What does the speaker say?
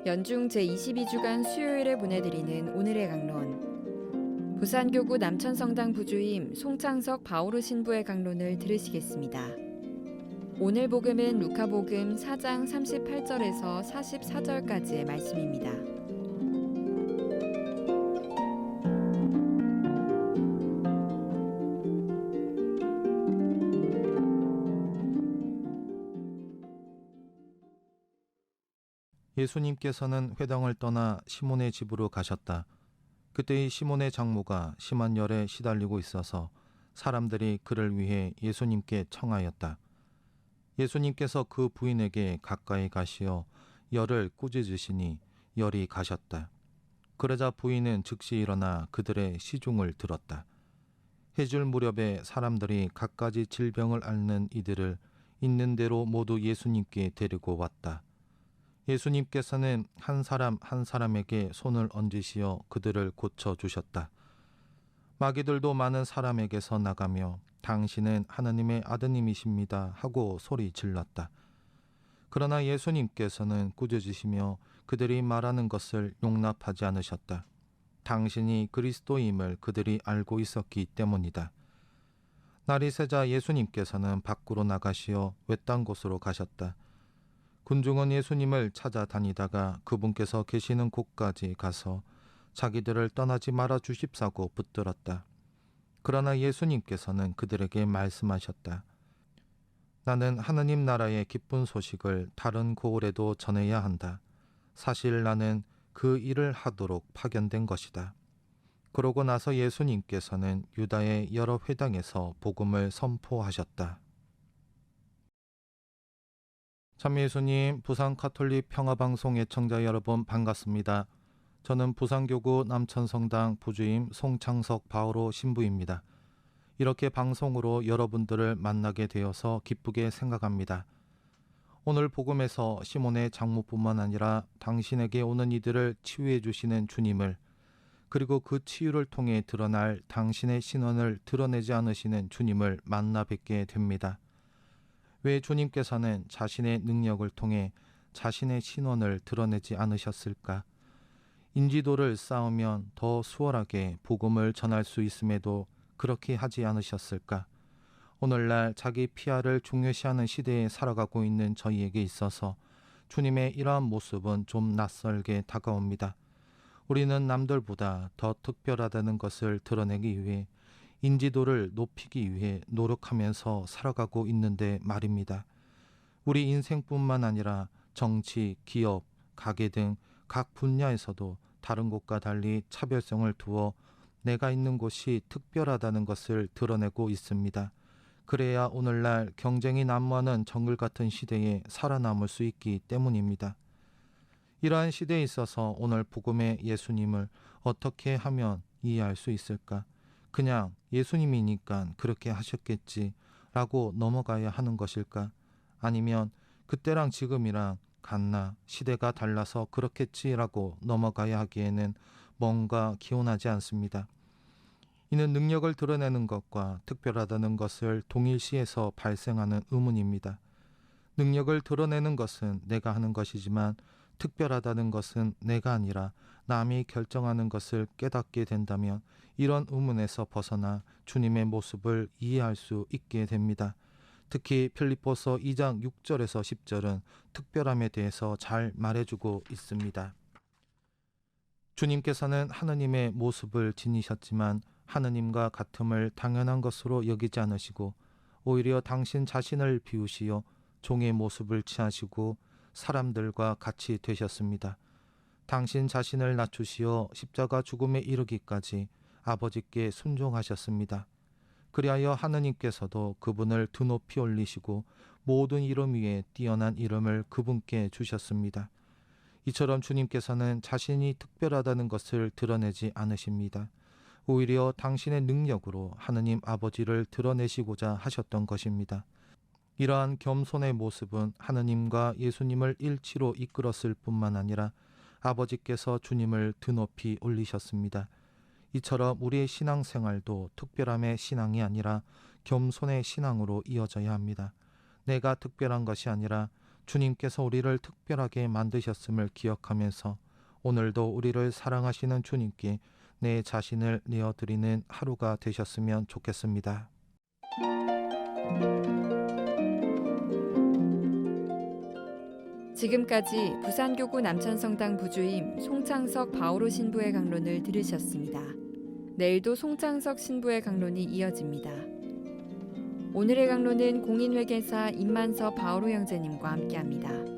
연중 제22주간 수요일에 보내드리는 오늘의 강론. 부산교구 남천성당 부주임 송창석 바오르 신부의 강론을 들으시겠습니다. 오늘 복음은 루카복음 4장 38절에서 44절까지의 말씀입니다. 예수님께서는 회당을 떠나 시몬의 집으로 가셨다. 그때 이 시몬의 장모가 심한 열에 시달리고 있어서 사람들이 그를 위해 예수님께 청하였다. 예수님께서 그 부인에게 가까이 가시어 열을 꾸짖으시니 열이 가셨다. 그러자 부인은 즉시 일어나 그들의 시중을 들었다. 해질 무렵에 사람들이 갖가지 질병을 앓는 이들을 있는 대로 모두 예수님께 데리고 왔다. 예수님께서는 한 사람 한 사람에게 손을 얹으시어 그들을 고쳐주셨다. 마귀들도 많은 사람에게서 나가며 당신은 하나님의 아드님이십니다 하고 소리 질렀다. 그러나 예수님께서는 꾸짖으시며 그들이 말하는 것을 용납하지 않으셨다. 당신이 그리스도임을 그들이 알고 있었기 때문이다. 날이 새자 예수님께서는 밖으로 나가시어 외딴 곳으로 가셨다. 군중은 예수님을 찾아다니다가 그분께서 계시는 곳까지 가서 자기들을 떠나지 말아 주십사고 붙들었다. 그러나 예수님께서는 그들에게 말씀하셨다. 나는 하느님 나라의 기쁜 소식을 다른 고을에도 전해야 한다. 사실 나는 그 일을 하도록 파견된 것이다. 그러고 나서 예수님께서는 유다의 여러 회당에서 복음을 선포하셨다. 참 예수님, 부산 가톨릭 평화방송 애청자 여러분 반갑습니다. 저는 부산교구 남천성당 부주임 송창석 바오로 신부입니다. 이렇게 방송으로 여러분들을 만나게 되어서 기쁘게 생각합니다. 오늘 복음에서 시몬의 장모뿐만 아니라 당신에게 오는 이들을 치유해 주시는 주님을, 그리고 그 치유를 통해 드러날 당신의 신원을 드러내지 않으시는 주님을 만나 뵙게 됩니다. 왜 주님께서는 자신의 능력을 통해 자신의 신원을 드러내지 않으셨을까? 인지도를 쌓으면 더 수월하게 복음을 전할 수 있음에도 그렇게 하지 않으셨을까? 오늘날 자기 PR을 중요시하는 시대에 살아가고 있는 저희에게 있어서 주님의 이러한 모습은 좀 낯설게 다가옵니다. 우리는 남들보다 더 특별하다는 것을 드러내기 위해 인지도를 높이기 위해 노력하면서 살아가고 있는데 말입니다. 우리 인생뿐만 아니라 정치, 기업, 가게 등 각 분야에서도 다른 곳과 달리 차별성을 두어 내가 있는 곳이 특별하다는 것을 드러내고 있습니다. 그래야 오늘날 경쟁이 난무하는 정글 같은 시대에 살아남을 수 있기 때문입니다. 이러한 시대에 있어서 오늘 복음의 예수님을 어떻게 하면 이해할 수 있을까? 그냥 예수님이니까 그렇게 하셨겠지 라고 넘어가야 하는 것일까? 아니면 그때랑 지금이랑 같나, 시대가 달라서 그렇겠지 라고 넘어가야 하기에는 뭔가 기원하지 않습니다. 이는 능력을 드러내는 것과 특별하다는 것을 동일시해서 발생하는 의문입니다. 능력을 드러내는 것은 내가 하는 것이지만 특별하다는 것은 내가 아니라 남이 결정하는 것을 깨닫게 된다면 이런 의문에서 벗어나 주님의 모습을 이해할 수 있게 됩니다. 특히 필립보서 2장 6절에서 10절은 특별함에 대해서 잘 말해주고 있습니다. 주님께서는 하느님의 모습을 지니셨지만 하느님과 같음을 당연한 것으로 여기지 않으시고 오히려 당신 자신을 비우시어 종의 모습을 취하시고 사람들과 같이 되셨습니다. 당신 자신을 낮추시어 십자가 죽음에 이르기까지 아버지께 순종하셨습니다. 그리하여 하느님께서도 그분을 드높이 올리시고 모든 이름 위에 뛰어난 이름을 그분께 주셨습니다. 이처럼 주님께서는 자신이 특별하다는 것을 드러내지 않으십니다. 오히려 당신의 능력으로 하느님 아버지를 드러내시고자 하셨던 것입니다. 이러한 겸손의 모습은 하느님과 예수님을 일치로 이끌었을 뿐만 아니라 아버지께서 주님을 드높이 올리셨습니다. 이처럼 우리의 신앙생활도 특별함의 신앙이 아니라 겸손의 신앙으로 이어져야 합니다. 내가 특별한 것이 아니라 주님께서 우리를 특별하게 만드셨음을 기억하면서 오늘도 우리를 사랑하시는 주님께 내 자신을 내어드리는 하루가 되셨으면 좋겠습니다. 지금까지 부산교구 남천성당 부주임 송창석 바오로 신부의 강론을 들으셨습니다. 내일도 송창석 신부의 강론이 이어집니다. 오늘의 강론은 공인회계사 임만서 바오로 형제님과 함께합니다.